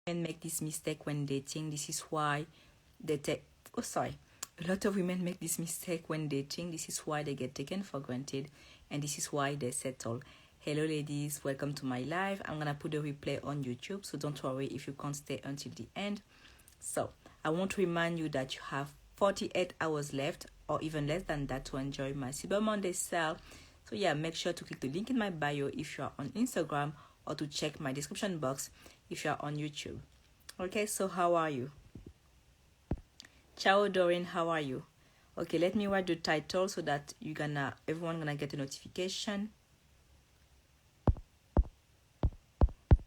women make this mistake when dating. This is why they take a lot of women make this mistake when dating. This is why they get taken for granted, and this is why they settle. Hello ladies, welcome to my live. I'm gonna put a replay on YouTube, so don't worry if you can't stay until the end. So I want to remind you that you have 48 hours left, or even less than that, to enjoy my Cyber Monday sale. So yeah, make sure to click the link in my bio if you are on Instagram, or to check my description box if you are on YouTube. Okay, so how are you? Ciao Doreen, how are you? Okay, let me write the title so that everyone gonna get a notification.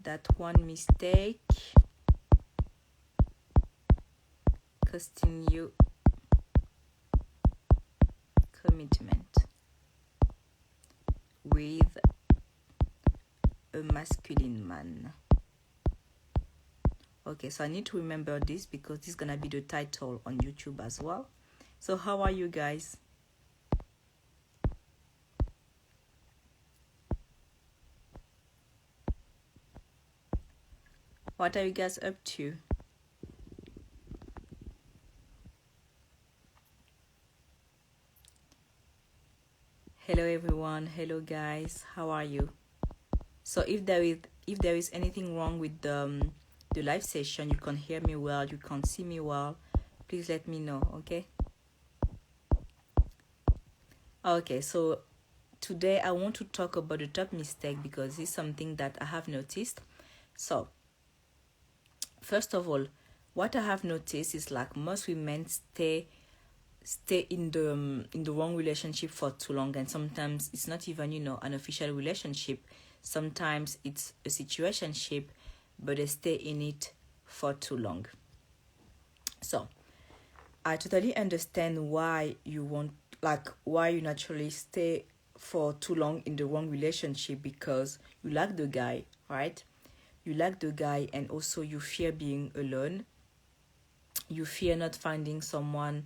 That one mistake costing you commitment with a masculine man. Okay, so I need to remember this because this is gonna be the title on YouTube as well. So how are you guys? What are you guys up to? Hello everyone, hello guys, how are you? So if there is anything wrong with the live session, you can't hear me well, you can't see me well, please let me know, okay? Okay, so today I want to talk about the top mistake because it's something that I have noticed. So first of all, what I have noticed is like most women stay in the wrong relationship for too long, and sometimes it's not even an official relationship. Sometimes it's a situationship, but they stay in it for too long. So I totally understand why you naturally stay for too long in the wrong relationship, because you like the guy, right? You like the guy, and also you fear being alone. You fear not finding someone.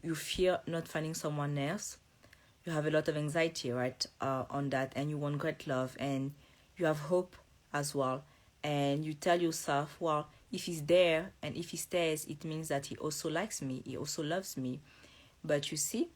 You fear not finding someone else. You have a lot of anxiety, right, on that, and you want great love, and you have hope as well. And you tell yourself, well, if he's there and if he stays, it means that he also likes me, he also loves me. But you see,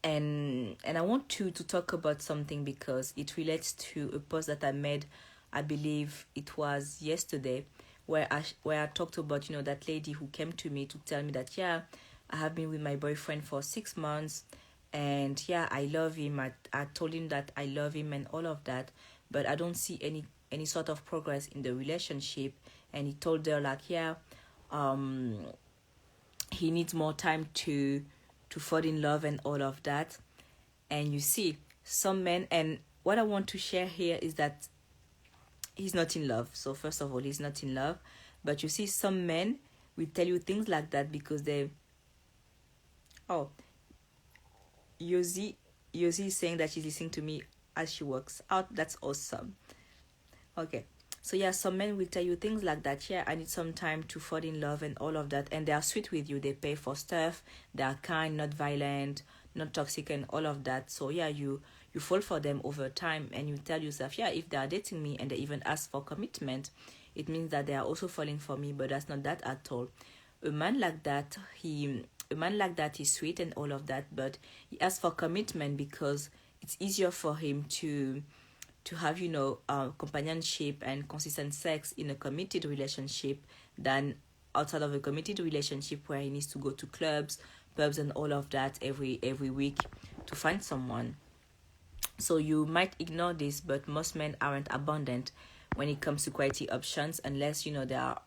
and I want to talk about something because it relates to a post that I made, I believe it was yesterday, where I talked about, that lady who came to me to tell me that, yeah, I have been with my boyfriend for 6 months, and yeah, I love him. I told him that I love him and all of that, but I don't see any sort of progress in the relationship. And he told her like, yeah, he needs more time to fall in love and all of that. And you see, some men, and what I want to share here is that he's not in love. So first of all, he's not in love. But you see, some men will tell you things like that because Yosi is saying that she's listening to me as she works out. That's awesome. Okay. So yeah, some men will tell you things like that. Yeah, I need some time to fall in love and all of that. And they are sweet with you. They pay for stuff. They are kind, not violent, not toxic, and all of that. So yeah, you fall for them over time, and you tell yourself, yeah, if they are dating me and they even ask for commitment, it means that they are also falling for me. But that's not that at all. A man like that is sweet and all of that, but he asks for commitment because it's easier for him to have companionship and consistent sex in a committed relationship than outside of a committed relationship where he needs to go to clubs, pubs, and all of that every week to find someone. So you might ignore this, but most men aren't abundant when it comes to quality options, unless they are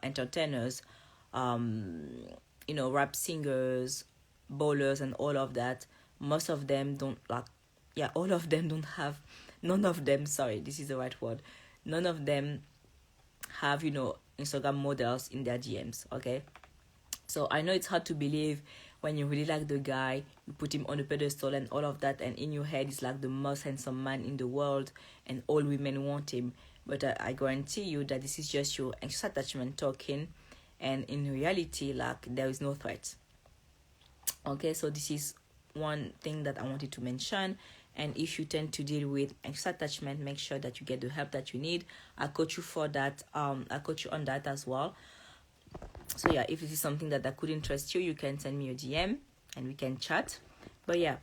entertainers, rap singers, bowlers, and all of that. Most of them don't all of them don't have. None of them, sorry, this is the right word. None of them have, Instagram models in their DMs, okay? So I know it's hard to believe when you really like the guy, you put him on a pedestal and all of that, and in your head he's like the most handsome man in the world and all women want him. But I guarantee you that this is just your anxious attachment talking, and in reality, like, there is no threat. Okay, so this is one thing that I wanted to mention. And if you tend to deal with anxious attachment, make sure that you get the help that you need. I coach you for that. I coach you on that as well. So yeah, if this is something that could interest you, you can send me a DM and we can chat. But yeah,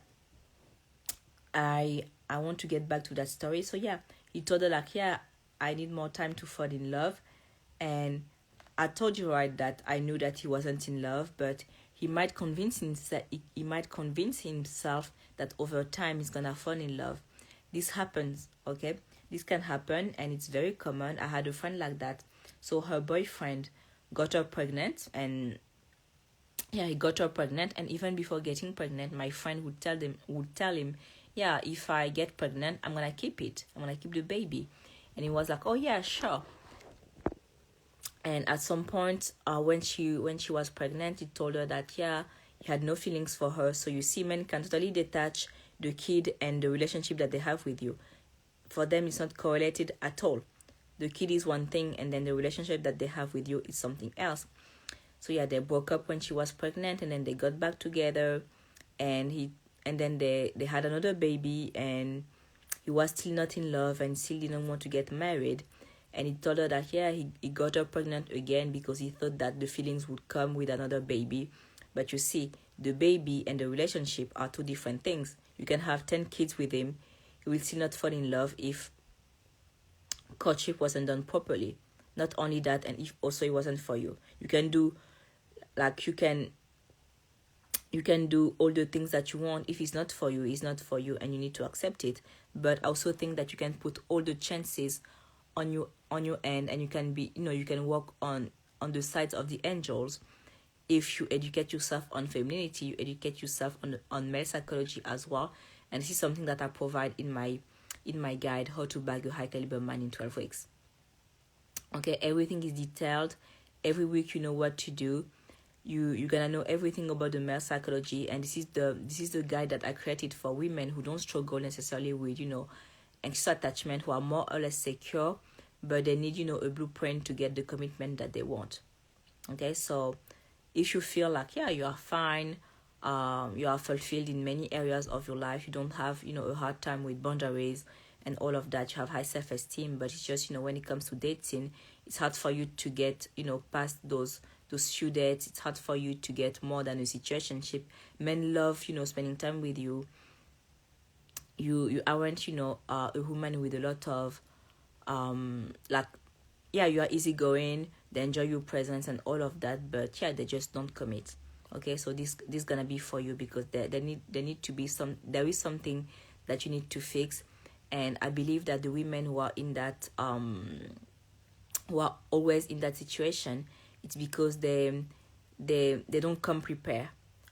I want to get back to that story. So yeah, he told her like, yeah, I need more time to fall in love. And I told you right that I knew that he wasn't in love, but he might convince himself that over time he's gonna fall in love. This happens, okay? This can happen, and it's very common. I had a friend like that. So her boyfriend got her pregnant, and yeah, he got her pregnant. And even before getting pregnant, my friend would tell him, yeah, if I get pregnant, I'm gonna keep it. I'm gonna keep the baby. And he was like, oh yeah, sure. And at some point, when she was pregnant, he told her that yeah, he had no feelings for her. So you see, men can totally detach the kid and the relationship that they have with you. For them, it's not correlated at all. The kid is one thing, and then the relationship that they have with you is something else. So yeah, they broke up when she was pregnant, and then they got back together, and then they had another baby, and he was still not in love and still didn't want to get married. And he told her that yeah, he got her pregnant again because he thought that the feelings would come with another baby. But you see, the baby and the relationship are two different things. You can have 10 kids with him, he will still not fall in love if courtship wasn't done properly. Not only that, and if also it wasn't for you. You can do all the things that you want. If it's not for you, it's not for you, and you need to accept it. But I also think that you can put all the chances on your end, and you can you can work on the sides of the angels. If you educate yourself on femininity, you educate yourself on male psychology as well. And this is something that I provide in my guide, How to Bag a High Caliber Man in 12 Weeks. Okay, everything is detailed. Every week you know what to do. You're gonna know everything about the male psychology, and this is the guide that I created for women who don't struggle necessarily with anxious attachment, who are more or less secure, but they need a blueprint to get the commitment that they want. Okay, so if you feel like yeah, you are fine, you are fulfilled in many areas of your life, you don't have a hard time with boundaries and all of that, you have high self-esteem, but it's just when it comes to dating, it's hard for you to get past those few dates. It's hard for you to get more than a situationship. Men love spending time with you. You aren't a woman with a lot of you are easygoing, they enjoy your presence and all of that, but yeah, they just don't commit. Okay, so this gonna be for you, because there need to be there is something that you need to fix. And I believe that the women who are in that who are always in that situation, it's because they don't come prepared.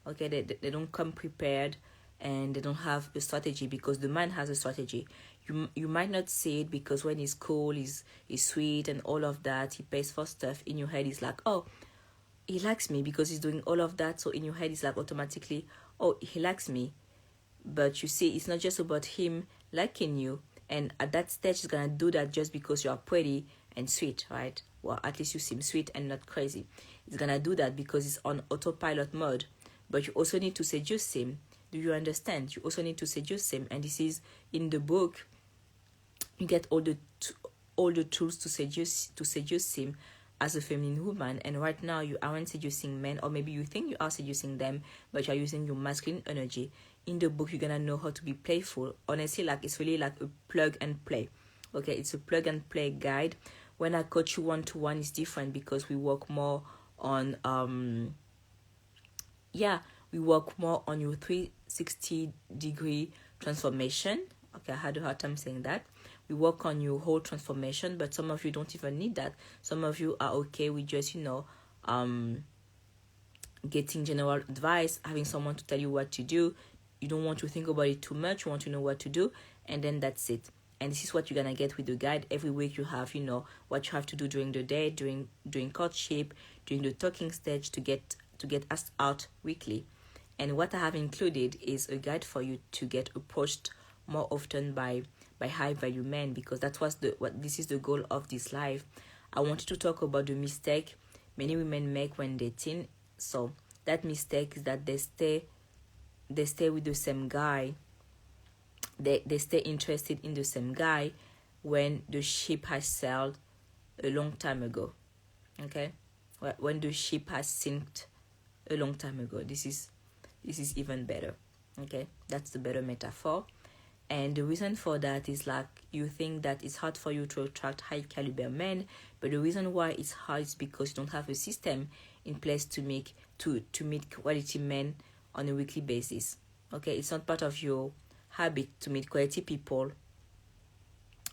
Okay, they don't come prepared, and they don't have a strategy, because the man has a strategy. You might not see it, because when he's cool, he's sweet and all of that, he pays for stuff, in your head he's like, oh, he likes me because he's doing all of that. So in your head it's like automatically, oh, he likes me. But you see, it's not just about him liking you, and at that stage he's gonna do that just because you are pretty and sweet, right? Well, at least you seem sweet and not crazy. He's gonna do that because it's on autopilot mode. But you also need to seduce him. Do you understand? You also need to seduce him, and this is in the book. You get all the tools to seduce him as a feminine woman. And right now you aren't seducing men, or maybe you think you are seducing them, but you're using your masculine energy. In the book, you're gonna know how to be playful. Honestly, it's really like a plug and play. Okay, it's a plug and play guide. When I coach you 1-to-1, it's different, because we work more on we work more on your 360-degree transformation. Okay, I had a hard time saying that. We work on your whole transformation, but some of you don't even need that. Some of you are okay with just getting general advice, having someone to tell you what to do. You don't want to think about it too much. You want to know what to do, and then that's it. And this is what you're gonna get with the guide. Every week you have what you have to do during the day, during courtship, during the talking stage, to get asked out weekly. And what I have included is a guide for you to get approached more often by high value men, because that's what this is the goal of this live. I wanted to talk about the mistake many women make when dating. So that mistake is that they stay with the same guy they stay interested in the same guy when the ship has sailed a long time ago. Okay, when the ship has sinked a long time ago. This is even better. Okay, that's the better metaphor. And the reason for that is like you think that it's hard for you to attract high caliber men, but the reason why it's hard is because you don't have a system in place to meet quality men on a weekly basis. Okay, it's not part of your habit to meet quality people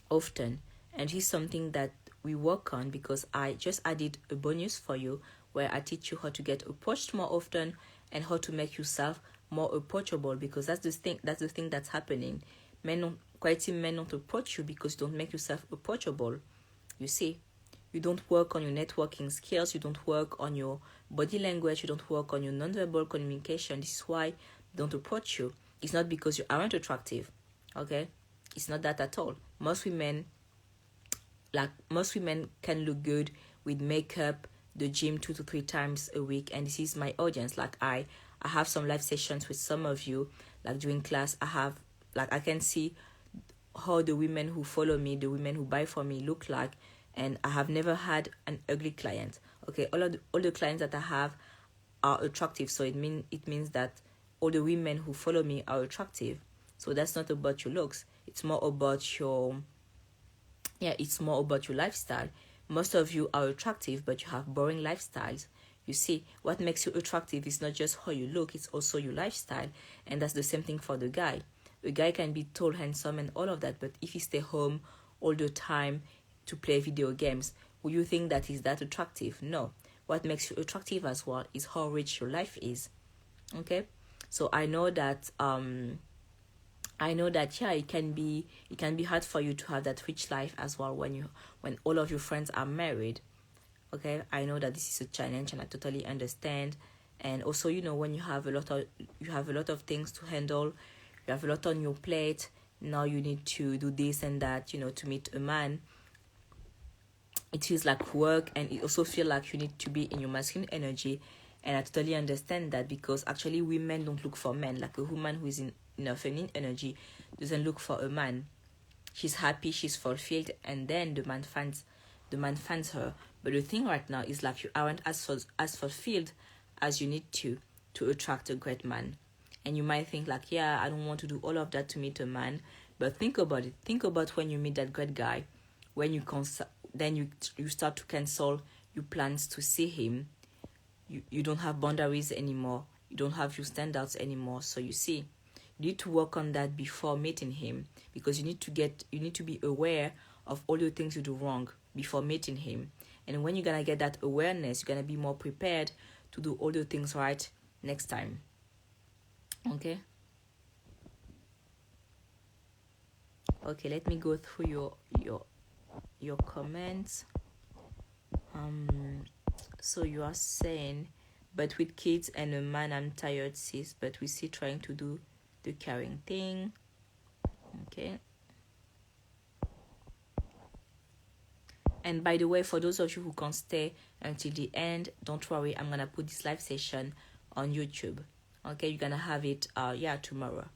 often, and it's something that we work on because I just added a bonus for you where I teach you how to get approached more often and how to make yourself more approachable, because that's the thing that's happening. Quality men don't approach you because you don't make yourself approachable. You see, you don't work on your networking skills, you don't work on your body language, you don't work on your nonverbal communication. This is why they don't approach you. It's not because you aren't attractive, okay? It's not that at all. Most women can look good with makeup, the gym 2 to 3 times a week, and this is my audience. Like I have some live sessions with some of you, like during class. I can see how the women who follow me, the women who buy from me look like, and I have never had an ugly client. Okay, all the clients that I have are attractive, so it means that all the women who follow me are attractive. So that's not about your looks. It's more about your lifestyle. Most of you are attractive, but you have boring lifestyles. You see, what makes you attractive is not just how you look, it's also your lifestyle. And that's the same thing for the guy. A guy can be tall, handsome, and all of that, but if he stay home all the time to play video games, will you think that he's that attractive? No. What makes you attractive as well is how rich your life is. Okay? So I know that it can be hard for you to have that rich life as well when all of your friends are married. Okay, I know that this is a challenge, and I totally understand. And also, when you have a lot of things to handle, you have a lot on your plate. Now you need to do this and that, to meet a man. It feels like work, and it also feels like you need to be in your masculine energy. And I totally understand that, because actually women don't look for men. Like a woman who is in her feminine energy doesn't look for a man. She's happy, she's fulfilled, and then the man finds her. But the thing right now is like you aren't as fulfilled as you need to attract a great man. And you might think like, yeah, I don't want to do all of that to meet a man. But think about it. Think about when you meet that great guy, when you start to cancel your plans to see him. You don't have boundaries anymore. You don't have your standards anymore. So you see, you need to work on that before meeting him, because you need to be aware of all the things you do wrong before meeting him. And when you're gonna get that awareness, you're gonna be more prepared to do all the things right next time. Okay, let me go through your comments. So you are saying, but with kids and a man, I'm tired, sis, but we see trying to do the caring thing. Okay. And by the way, for those of you who can't stay until the end, don't worry, I'm gonna put this live session on YouTube. Okay, you're gonna have it tomorrow.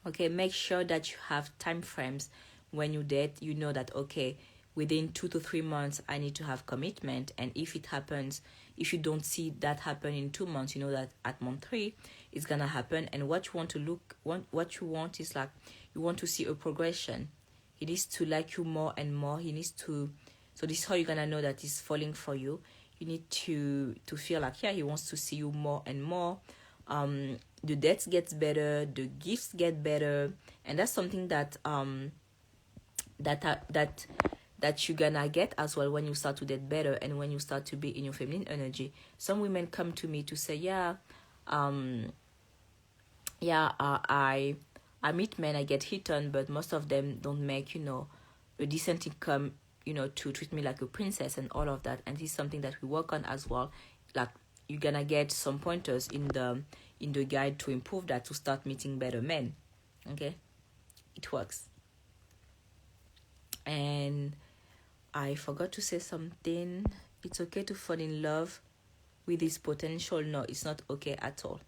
Okay, make sure that you have time frames when you date. You know that, okay, within 2 to 3 months, I need to have commitment. And if it happens, if you don't see that happen in 2 months, you know that at month 3, it's gonna happen. And what you want is like, you want to see a progression. He needs to like you more and more. So this is how you're gonna know that he's falling for you. You need to feel like, he wants to see you more and more. The dates gets better, the gifts get better, and that's something that you're gonna get as well when you start to date better and when you start to be in your feminine energy. Some women come to me to say, I meet men, I get hit on, but most of them don't make a decent income to treat me like a princess and all of that. And this is something that we work on as well. Like, you're gonna get some pointers in the guide to improve that, to start meeting better men. Okay, it works. And I forgot to say something. It's okay to fall in love with his potential. No, it's not okay at all.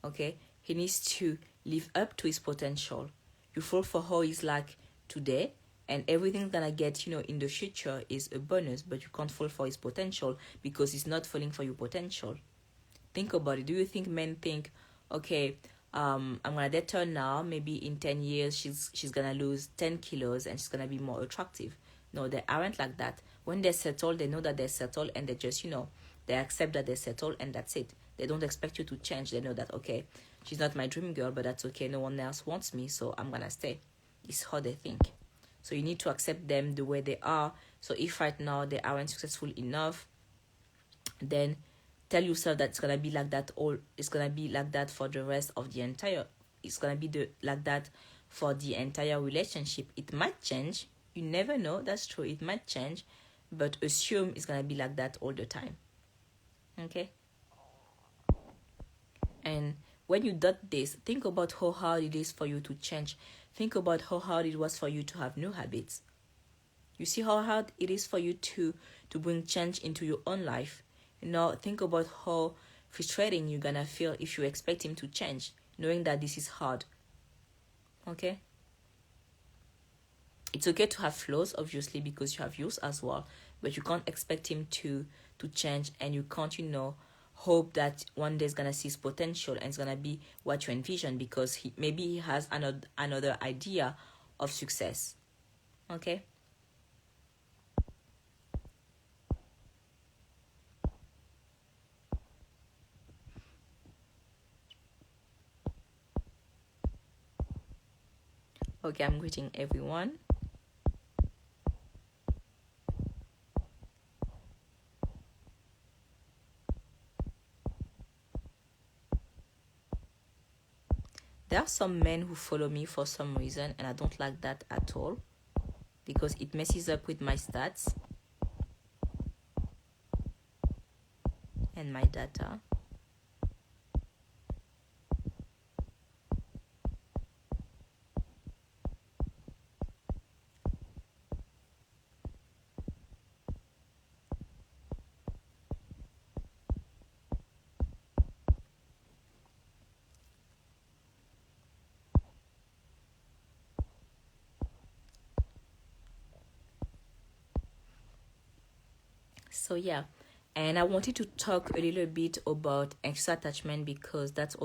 Okay? He needs to live up to his potential. You fall for how he's like today, and everything gonna get, in the future is a bonus, but you can't fall for his potential because he's not falling for your potential. Think about it. Do you think men think, okay, I'm gonna date her now, maybe in 10 years she's gonna lose 10 kilos and she's gonna be more attractive? No, they aren't like that. When they're settled, they know that they're settled, and they just, they accept that they're settled, and that's it. They don't expect you to change. They know that, okay, she's not my dream girl, but that's okay. No one else wants me, so I'm gonna stay. It's how they think. So you need to accept them the way they are. So if right now they aren't successful enough, then tell yourself that it's gonna be like that, or it's gonna be like that for the rest of the entire, it's gonna be like that for the entire relationship. It might change, you never know. That's true, it might change, but assume it's gonna be like that all the time. Okay? And when you dot this, think about how hard it is for you to change. Think about how hard it was for you to have new habits. You see how hard it is for you to bring change into your own life. Now think about how frustrating you're gonna feel if you expect him to change, knowing that this is hard. Okay? It's okay to have flaws, obviously, because you have yours as well, but you can't expect him to change, and you can't, hope that one day is gonna see his potential and it's gonna be what you envision, because he has another idea of success. Okay? Okay, I'm greeting everyone. There are some men who follow me for some reason, and I don't like that at all, because it messes up with my stats and my data. So yeah, and I wanted to talk a little bit about anxious attachment, because that's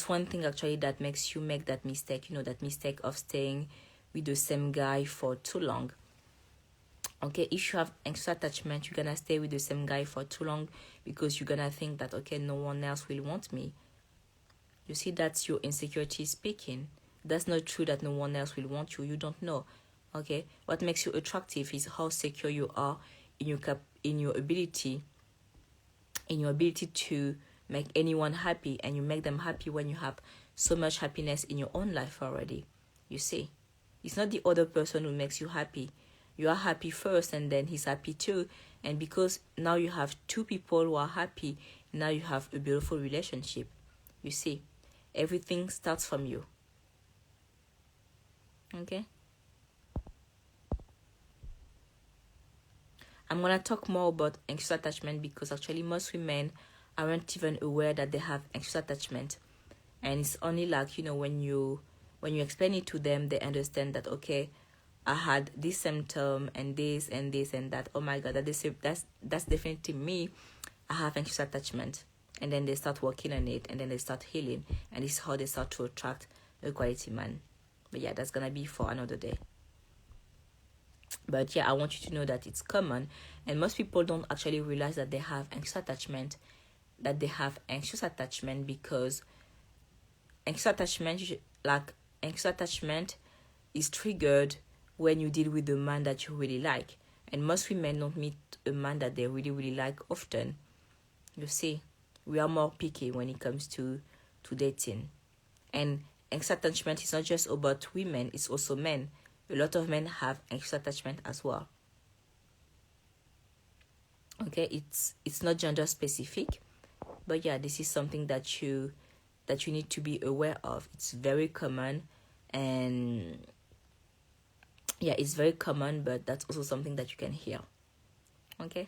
one thing actually that makes you make that mistake, that mistake of staying with the same guy for too long. Okay, if you have anxious attachment, you're gonna stay with the same guy for too long because you're gonna think that, okay, no one else will want me. You see, that's your insecurity speaking. That's not true that no one else will want you. You don't know. Okay, what makes you attractive is how secure you are in your ability to make anyone happy, and you make them happy when you have so much happiness in your own life already. You see, it's not the other person who makes you happy. You are happy first, and then he's happy too. And because now you have two people who are happy, now you have a beautiful relationship. You see, everything starts from you. Okay? I'm going to talk more about anxious attachment, because actually most women aren't even aware that they have anxious attachment. And it's only like, when you explain it to them, they understand that, okay, I had this symptom and this and this and that. Oh my God, that's definitely me. I have anxious attachment. And then they start working on it, and then they start healing. And this is how they start to attract a quality man. But yeah, that's going to be for another day. But yeah, I want you to know that it's common, and most people don't actually realize that they have anxious attachment. Because anxious attachment is triggered when you deal with the man that you really like. And most women don't meet a man that they really, really like often. You see, we are more picky when it comes to dating. And anxious attachment is not just about women, it's also men. A lot of men have anxious attachment as well. Okay, it's not gender specific, but yeah, this is something that you need to be aware of. It's very common, and yeah, it's very common, but that's also something that you can hear. Okay.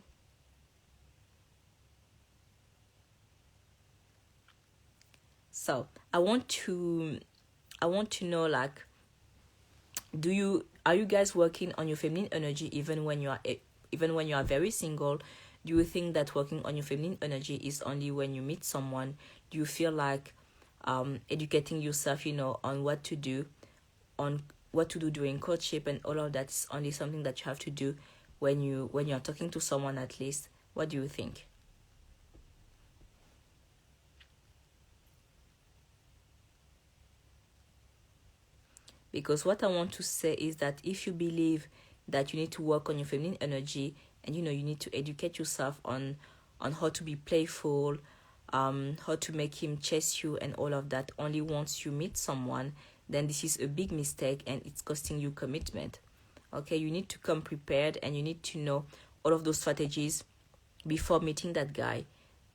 So I want to know, like, are you guys working on your feminine energy even when you are very single? Do you think that working on your feminine energy is only when you meet someone? Do you feel like educating yourself, on what to do, on what to do during courtship and all of that is only something that you have to do when you're talking to someone, at least? What do you think? Because what I want to say is that if you believe that you need to work on your feminine energy, and you need to educate yourself on how to be playful, how to make him chase you and all of that only once you meet someone, then this is a big mistake and it's costing you commitment. Okay, you need to come prepared and you need to know all of those strategies before meeting that guy.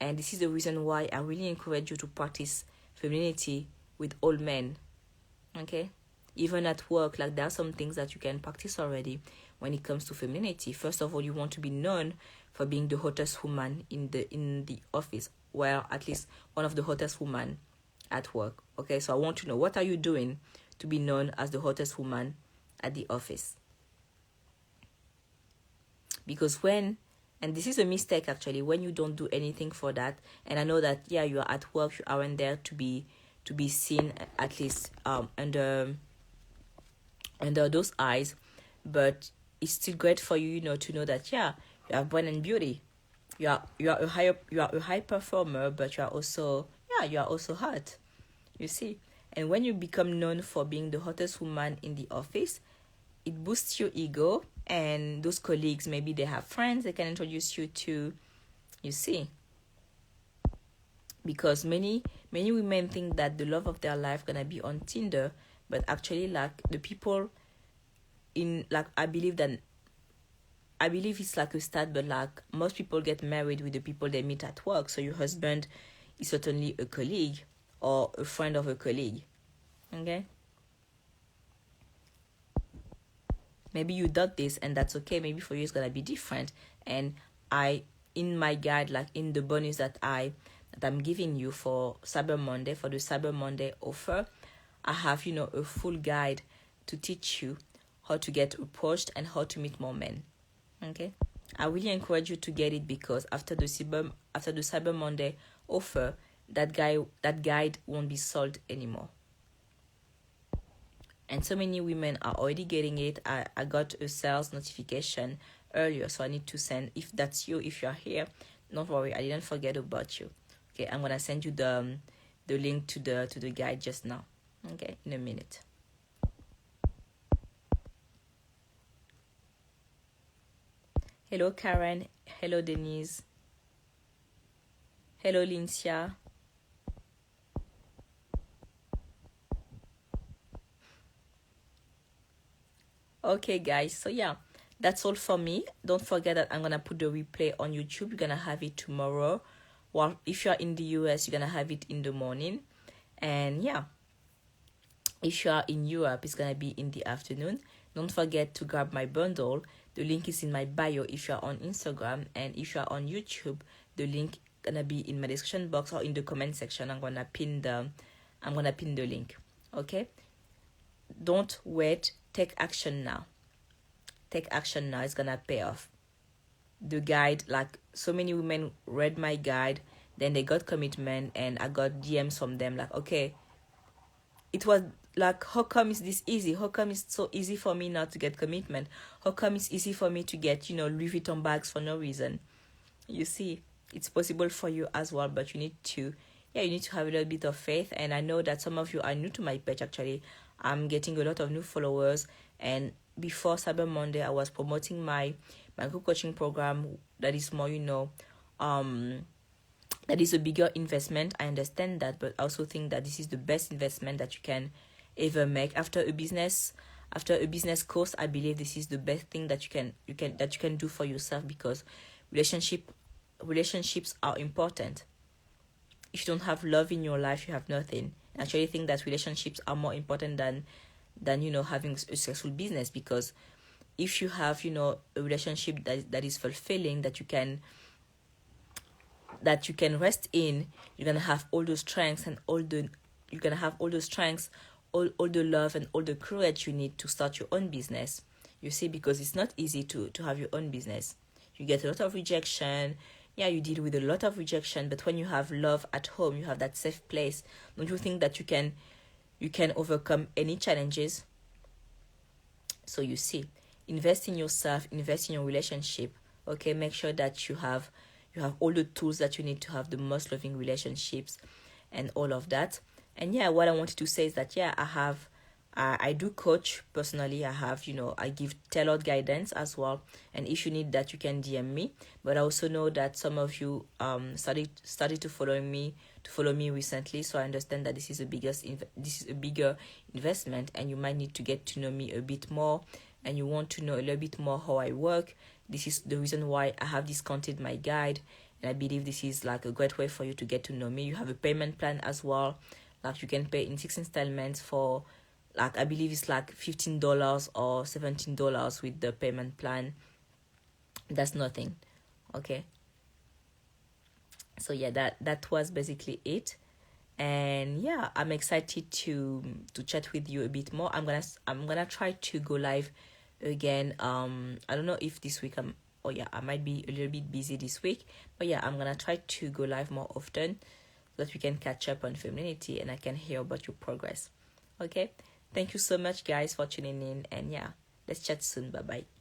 And this is the reason why I really encourage you to practice femininity with all men. Okay, even at work, like, there are some things that you can practice already when it comes to femininity. First of all, you want to be known for being the hottest woman in the office, well, at least one of the hottest women at work. Okay, so I want to know, what are you doing to be known as the hottest woman at the office? Because and this is a mistake actually, when you don't do anything for that. And I know that, yeah, you are at work, you aren't there to be seen, at least under those eyes, but it's still great for you, to know that, yeah, you have brain and beauty. You are a high performer, but you are also hot. You see, and when you become known for being the hottest woman in the office, it boosts your ego, and those colleagues, maybe they have friends they can introduce you to. You see, because many women think that the love of their life gonna be on Tinder, but actually, like, the people in, like, I believe it's like a stat, but like, most people get married with the people they meet at work. So your husband is certainly a colleague or a friend of a colleague. Okay, maybe you doubt this, and that's okay. Maybe for you it's gonna be different. And I in my guide, like in the bonus that I'm giving you for Cyber Monday, for the Cyber Monday offer, I have, a full guide to teach you how to get approached and how to meet more men. Okay, I really encourage you to get it, because after the Cyber Monday offer, that guide won't be sold anymore. And so many women are already getting it. I got a sales notification earlier, so I need to send. If that's you, if you're here, don't worry, I didn't forget about you. Okay, I'm gonna send you the link to the guide just now. Okay, in a minute. Hello Karen, hello Denise, hello Lincia. Okay guys, so yeah, that's all for me. Don't forget that I'm gonna put the replay on YouTube. You're gonna have it tomorrow. Well, if you're in the US, you're gonna have it in the morning. And yeah, if you are in Europe, it's gonna be in the afternoon. Don't forget to grab my bundle. The link is in my bio if you're on Instagram, and if you're on YouTube, the link gonna be in my description box or in the comment section. I'm gonna pin the link. Okay? Don't wait. Take action now. Take action now. It's gonna pay off. The guide, like, so many women read my guide, then they got commitment, and I got DMs from them like, okay, it was like, how come is this easy? How come it's so easy for me now to get commitment? How come it's easy for me to get, Louis Vuitton bags for no reason? You see, it's possible for you as well, but you need to have a little bit of faith. And I know that some of you are new to my page. Actually, I'm getting a lot of new followers, and before Cyber Monday, I was promoting my group coaching program that is more, that is a bigger investment. I understand that, but I also think that this is the best investment that you can ever make after a business course. I believe this is the best thing that you can do for yourself, because relationships are important. If you don't have love in your life, you have nothing. I actually think that relationships are more important than than having a successful business. Because if you have a relationship that is fulfilling, that you can rest in, you're gonna have all those strengths and you're gonna have all those strengths, all the love and all the courage you need to start your own business. You see, because it's not easy to have your own business. You get a lot of rejection. Yeah, you deal with a lot of rejection, but when you have love at home, you have that safe place. Don't you think that you can overcome any challenges? So you see, invest in yourself, invest in your relationship. Okay, make sure that you have all the tools that you need to have the most loving relationships and all of that. And yeah, what I wanted to say is that yeah, I do coach personally. I have, I give tailored guidance as well. And if you need that, you can DM me. But I also know that some of you started to follow me recently. So I understand that this is a bigger investment, and you might need to get to know me a bit more, and you want to know a little bit more how I work. This is the reason why I have discounted my guide, and I believe this is like a great way for you to get to know me. You have a payment plan as well. Like you can pay in 6 installments for, like, I believe it's like $15 or $17 with the payment plan. That's nothing. Okay. So yeah, that was basically it. And yeah, I'm excited to chat with you a bit more. I'm gonna try to go live again. I don't know if this week I might be a little bit busy this week, but yeah, I'm gonna try to go live more often so that we can catch up on Femininity and I can hear about your progress. Okay, thank you so much guys for tuning in, and yeah, let's chat soon. Bye bye.